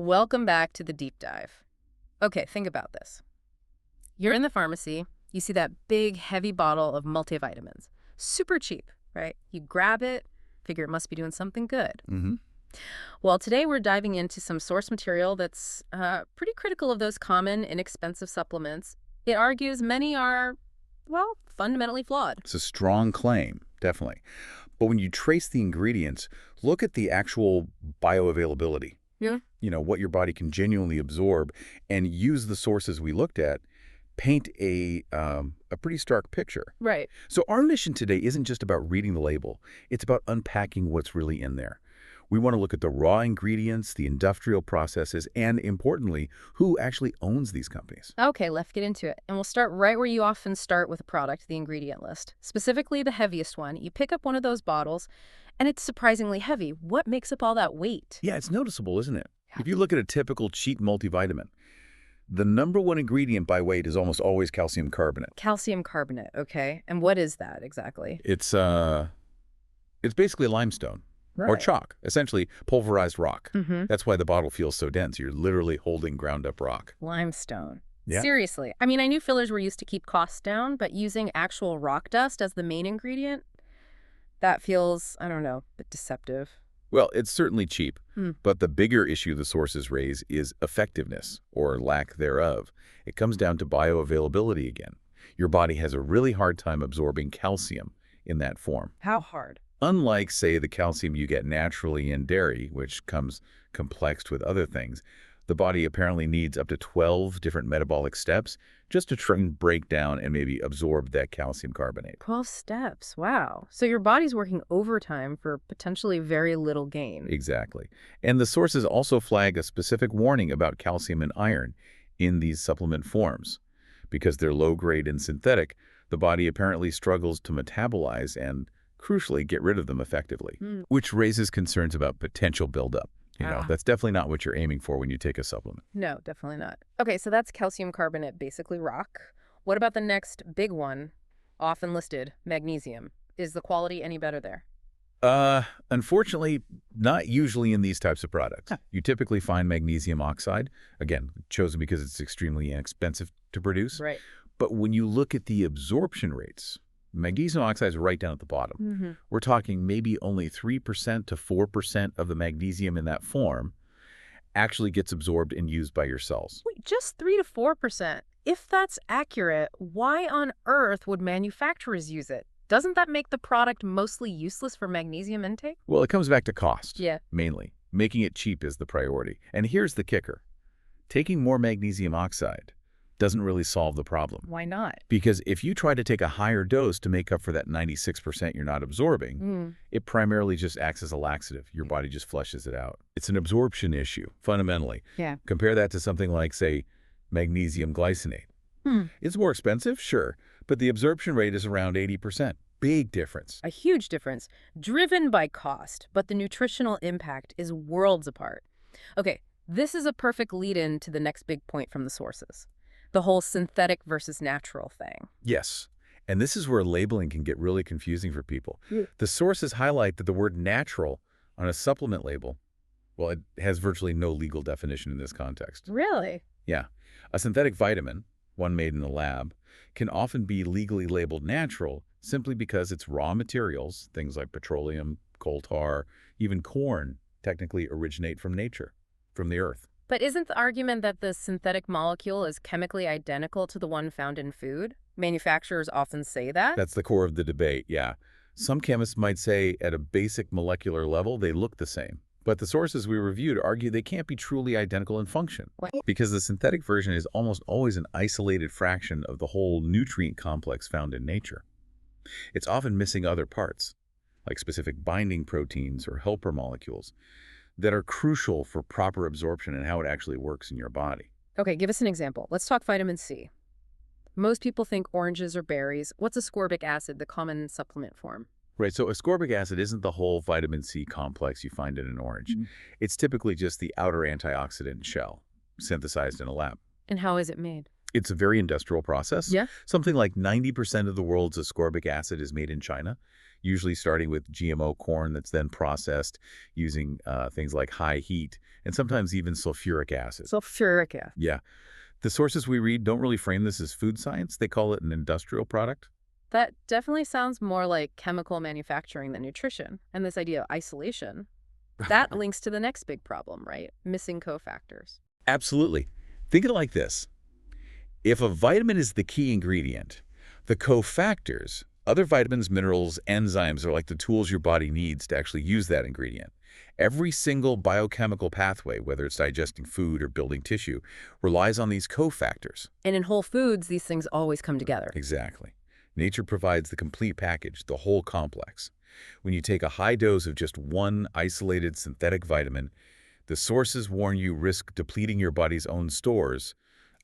Welcome back to the deep dive. Okay, think about this. You're in the pharmacy, you see that big, heavy bottle of multivitamins. Super cheap, right? You grab it, figure it must be doing something good. Mm-hmm. Well, today we're diving into some source material that's pretty critical of those common, inexpensive supplements. It argues many are, well, fundamentally flawed. It's a strong claim, definitely. But when you trace the ingredients, look at the actual bioavailability. Yeah. What your body can genuinely absorb, and use the sources we looked at, paint a pretty stark picture. Right. So our mission today isn't just about reading the label. It's about unpacking what's really in there. We want to look at the raw ingredients, the industrial processes, and importantly, who actually owns these companies. Okay, let's get into it. And we'll start right where you often start with a product, the ingredient list. Specifically the heaviest one. You pick up one of those bottles, and it's surprisingly heavy. What makes up all that weight? Yeah, it's noticeable, isn't it? If you look at a typical cheap multivitamin, the number one ingredient by weight is almost always calcium carbonate. Calcium carbonate, okay. And what is that exactly? It's basically limestone. Or Right. chalk, essentially pulverized rock. Mm-hmm. That's why the bottle feels so dense. You're literally holding ground-up rock. Limestone. Yeah. Seriously. I mean, I knew fillers were used to keep costs down, but using actual rock dust as the main ingredient, that feels, I don't know, a bit deceptive. Well, it's certainly cheap, Hmm. but the bigger issue the sources raise is effectiveness, or lack thereof. It comes down to bioavailability again. Your body has a really hard time absorbing calcium in that form. How hard? Unlike, say, the calcium you get naturally in dairy, which comes complexed with other things, the body apparently needs up to 12 different metabolic steps just to try and break down and maybe absorb that calcium carbonate. 12 steps. Wow. So your body's working overtime for potentially very little gain. Exactly. And the sources also flag a specific warning about calcium and iron in these supplement forms. Because they're low-grade and synthetic, the body apparently struggles to metabolize and, crucially, get rid of them effectively, which raises concerns about potential buildup. That's definitely not what you're aiming for when you take a supplement. No, definitely not. Okay, so that's calcium carbonate, basically rock. What about the next big one, often listed, magnesium? Is the quality any better there? Unfortunately, not usually in these types of products. Huh. You typically find magnesium oxide, again, chosen because it's extremely inexpensive to produce. Right. But when you look at the absorption rates, magnesium oxide is right down at the bottom. Mm-hmm. We're talking maybe only 3% to 4% of the magnesium in that form actually gets absorbed and used by your cells. Wait, just 3 to 4%. If that's accurate, why on earth would manufacturers use it? Doesn't that make the product mostly useless for magnesium intake? Well, it comes back to cost, Yeah. mainly. Making it cheap is the priority. And here's the kicker. Taking more magnesium oxide doesn't really solve the problem. Why not? Because if you try to take a higher dose to make up for that 96% you're not absorbing, it primarily just acts as a laxative. Your body just flushes it out. It's an absorption issue, fundamentally. Yeah. Compare that to something like, say, magnesium glycinate. It's more expensive, sure, but the absorption rate is around 80%. Big difference. A huge difference, driven by cost, but the nutritional impact is worlds apart. Okay, this is a perfect lead-in to the next big point from the sources. The whole synthetic versus natural thing. Yes. And this is where labeling can get really confusing for people. Yeah. The sources highlight that the word natural on a supplement label, well, it has virtually no legal definition in this context. Really? Yeah. A synthetic vitamin, one made in the lab, can often be legally labeled natural simply because its raw materials, things like petroleum, coal tar, even corn, technically originate from nature, from the earth. But isn't the argument that the synthetic molecule is chemically identical to the one found in food? Manufacturers often say that. That's the core of the debate, yeah. Some chemists might say at a basic molecular level they look the same. But the sources we reviewed argue they can't be truly identical in function What? because the synthetic version is almost always an isolated fraction of the whole nutrient complex found in nature. It's often missing other parts, like specific binding proteins or helper molecules, that are crucial for proper absorption and how it actually works in your body. Okay, give us an example. Let's talk vitamin C. Most people think oranges or berries. What's ascorbic acid, the common supplement form? Right, so ascorbic acid isn't the whole vitamin C complex you find in an orange. It's typically just the outer antioxidant shell, synthesized in a lab. And how is it made? It's a very industrial process. Yeah. Something like 90% of the world's ascorbic acid is made in China, usually starting with GMO corn that's then processed using things like high heat and sometimes even sulfuric acid. Sulfuric acid. Yeah. The sources we read don't really frame this as food science. They call it an industrial product. That definitely sounds more like chemical manufacturing than nutrition. And this idea of isolation, that links to the next big problem, right? Missing cofactors. Absolutely. Think of it like this. If a vitamin is the key ingredient, the cofactors, other vitamins, minerals, enzymes are like the tools your body needs to actually use that ingredient. Every single biochemical pathway, whether it's digesting food or building tissue, relies on these cofactors. And in whole foods, these things always come together. Exactly. Nature provides the complete package, the whole complex. When you take a high dose of just one isolated synthetic vitamin, the sources warn you risk depleting your body's own stores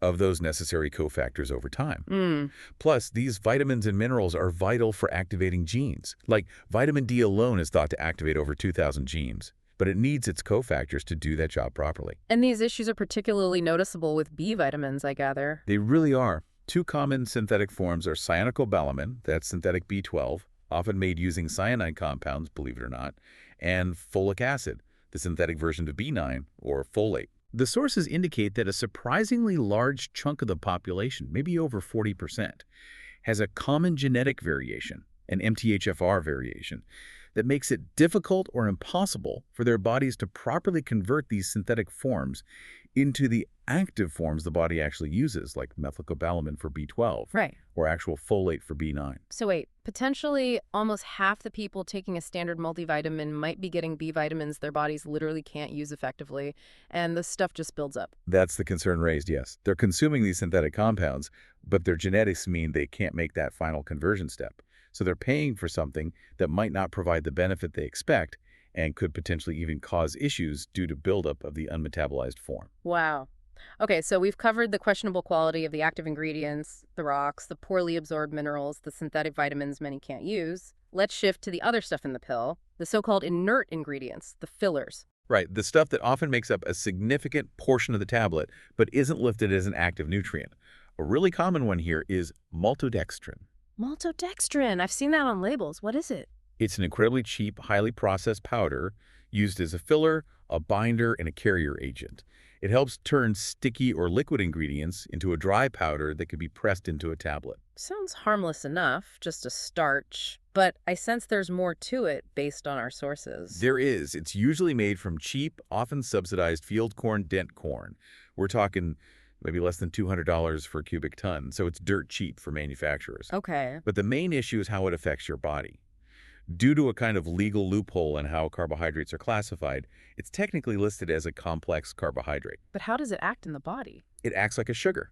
of those necessary cofactors over time. Plus, these vitamins and minerals are vital for activating genes. Like vitamin D alone is thought to activate over 2,000 genes, but it needs its cofactors to do that job properly. And these issues are particularly noticeable with B vitamins, I gather. They really are. Two common synthetic forms are cyanocobalamin, that's synthetic B12, often made using cyanide compounds, believe it or not, and folic acid, the synthetic version of B9, or folate. The sources indicate that a surprisingly large chunk of the population, maybe over 40%, has a common genetic variation, an MTHFR variation, that makes it difficult or impossible for their bodies to properly convert these synthetic forms into the active forms the body actually uses, like methylcobalamin for B12, Right. or actual folate for B9. So wait, potentially almost half the people taking a standard multivitamin might be getting B vitamins their bodies literally can't use effectively, and the stuff just builds up. That's the concern raised, yes. They're consuming these synthetic compounds, but their genetics mean they can't make that final conversion step. So they're paying for something that might not provide the benefit they expect and could potentially even cause issues due to buildup of the unmetabolized form. Wow. Okay, so we've covered the questionable quality of the active ingredients, the rocks, the poorly absorbed minerals, the synthetic vitamins many can't use. Let's shift to the other stuff in the pill, the so-called inert ingredients, the fillers. Right, the stuff that often makes up a significant portion of the tablet but isn't listed as an active nutrient. A really common one here is maltodextrin. Maltodextrin, I've seen that on labels. What is it? It's an incredibly cheap, highly processed powder used as a filler, a binder, and a carrier agent. It helps turn sticky or liquid ingredients into a dry powder that can be pressed into a tablet. Sounds harmless enough, just a starch, but I sense there's more to it based on our sources. There is. It's usually made from cheap, often subsidized field corn, dent corn. We're talking maybe less than $200 for a cubic ton, so it's dirt cheap for manufacturers. Okay. But the main issue is how it affects your body. Due to a kind of legal loophole in how carbohydrates are classified, it's technically listed as a complex carbohydrate. But how does it act in the body? It acts like a sugar,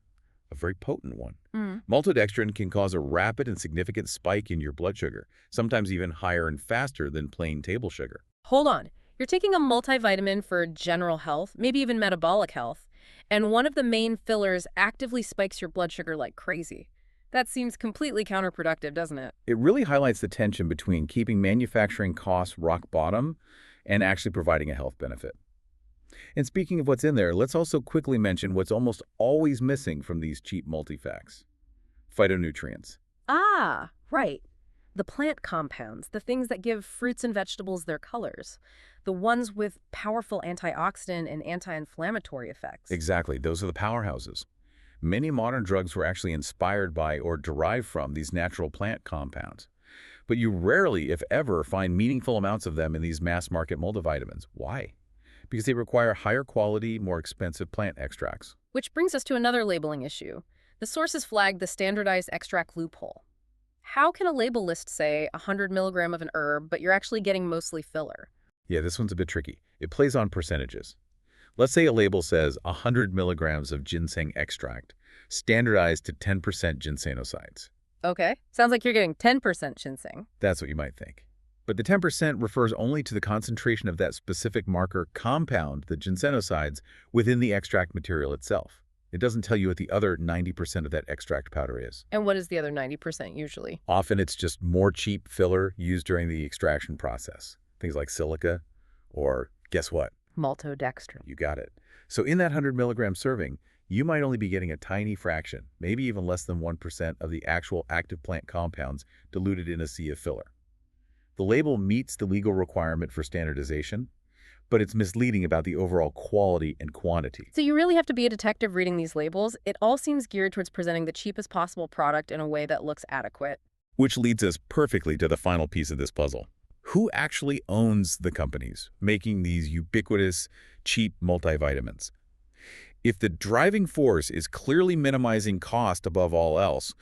a very potent one. Mm. Maltodextrin can cause a rapid and significant spike in your blood sugar, sometimes even higher and faster than plain table sugar. Hold on. You're taking a multivitamin for general health, maybe even metabolic health, and one of the main fillers actively spikes your blood sugar like crazy. That seems completely counterproductive, doesn't it? It really highlights the tension between keeping manufacturing costs rock bottom and actually providing a health benefit. And speaking of what's in there, let's also quickly mention what's almost always missing from these cheap multifacts: phytonutrients. Ah, right. The plant compounds, the things that give fruits and vegetables their colors, the ones with powerful antioxidant and anti-inflammatory effects. Exactly, those are the powerhouses. Many modern drugs were actually inspired by or derived from these natural plant compounds. But you rarely, if ever, find meaningful amounts of them in these mass-market multivitamins. Why? Because they require higher quality, more expensive plant extracts. Which brings us to another labeling issue. The sources flagged the standardized extract loophole. How can a label list say 100 milligram of an herb, but you're actually getting mostly filler? Yeah, this one's a bit tricky. It plays on percentages. Let's say a label says 100 milligrams of ginseng extract, standardized to 10% ginsenosides. Okay, sounds like you're getting 10% ginseng. That's what you might think. But the 10% refers only to the concentration of that specific marker compound, the ginsenosides, within the extract material itself. It doesn't tell you what the other 90% of that extract powder is. And what is the other 90% usually? Often it's just more cheap filler used during the extraction process. Things like silica or, guess what? Maltodextrin. You got it. So in that 100 milligram serving, you might only be getting a tiny fraction, maybe even less than 1% of the actual active plant compounds diluted in a sea of filler. The label meets the legal requirement for standardization, but it's misleading about the overall quality and quantity. So you really have to be a detective reading these labels. It all seems geared towards presenting the cheapest possible product in a way that looks adequate. Which leads us perfectly to the final piece of this puzzle. Who actually owns the companies making these ubiquitous, cheap multivitamins? If the driving force is clearly minimizing cost above all else,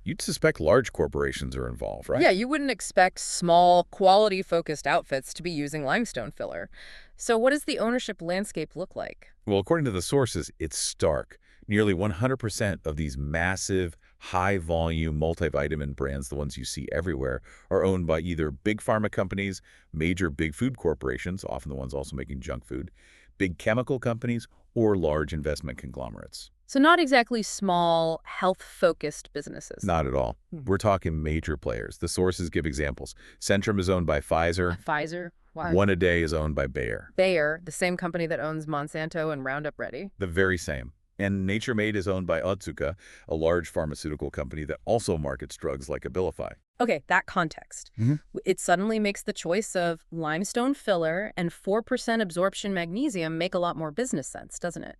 you'd suspect large corporations are involved, right? Yeah, you wouldn't expect small, quality-focused outfits to be using limestone filler. So what does the ownership landscape look like? Well, according to the sources, it's stark. Nearly 100% of these massive, high-volume multivitamin brands, the ones you see everywhere, are owned by either big pharma companies, major big food corporations, often the ones also making junk food, big chemical companies, or large investment conglomerates. So not exactly small, health-focused businesses. Not at all. We're talking major players. The sources give examples. Centrum is owned by Pfizer. Pfizer? Why? One A Day is owned by Bayer. Bayer, the same company that owns Monsanto and Roundup Ready. The very same. And Nature Made is owned by Otsuka, a large pharmaceutical company that also markets drugs like Abilify. Okay, that context. Mhm. It suddenly makes the choice of limestone filler and 4% absorption magnesium make a lot more business sense, doesn't it?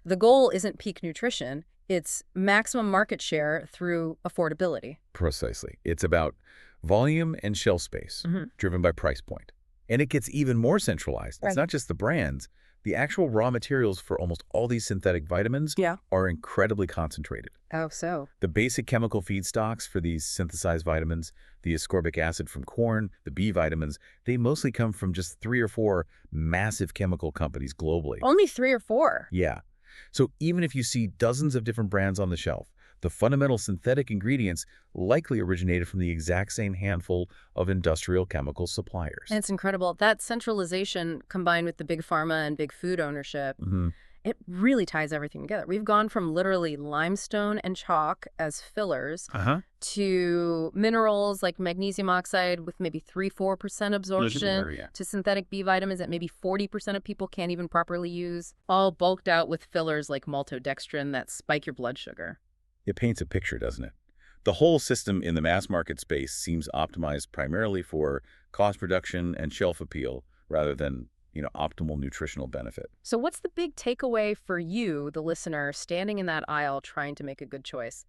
The goal isn't peak nutrition, it's maximum market share through affordability. Precisely. It's about volume and shelf space, driven by price point. And it gets even more centralized. It's Right. not just the brands. The actual raw materials for almost all these synthetic vitamins Yeah. are incredibly concentrated. Oh, so? The basic chemical feedstocks for these synthesized vitamins, the ascorbic acid from corn, the B vitamins, they mostly come from just 3 or 4 massive chemical companies globally. Only 3 or 4? Yeah. So even if you see dozens of different brands on the shelf, the fundamental synthetic ingredients likely originated from the exact same handful of industrial chemical suppliers. And it's incredible. That centralization combined with the big pharma and big food ownership, it really ties everything together. We've gone from literally limestone and chalk as fillers to minerals like magnesium oxide with maybe 3–4% absorption, to synthetic B vitamins that maybe 40% of people can't even properly use, all bulked out with fillers like maltodextrin that spike your blood sugar. It paints a picture, doesn't it? The whole system in the mass market space seems optimized primarily for cost reduction and shelf appeal rather than, optimal nutritional benefit. So what's the big takeaway for you, the listener, standing in that aisle trying to make a good choice?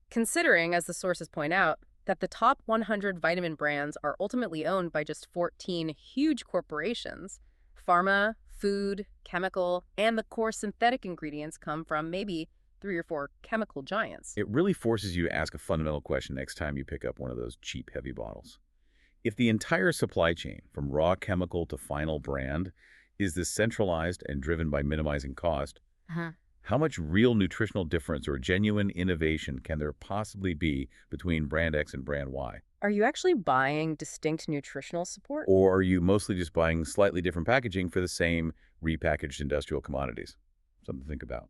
Considering, as the sources point out, that the top 100 vitamin brands are ultimately owned by just 14 huge corporations, pharma, food, chemical, and the core synthetic ingredients come from maybe 3 or 4 chemical giants. It really forces you to ask a fundamental question next time you pick up one of those cheap, heavy bottles. If the entire supply chain, from raw chemical to final brand, is this centralized and driven by minimizing cost, how much real nutritional difference or genuine innovation can there possibly be between brand X and brand Y? Are you actually buying distinct nutritional support? Or are you mostly just buying slightly different packaging for the same repackaged industrial commodities? Something to think about.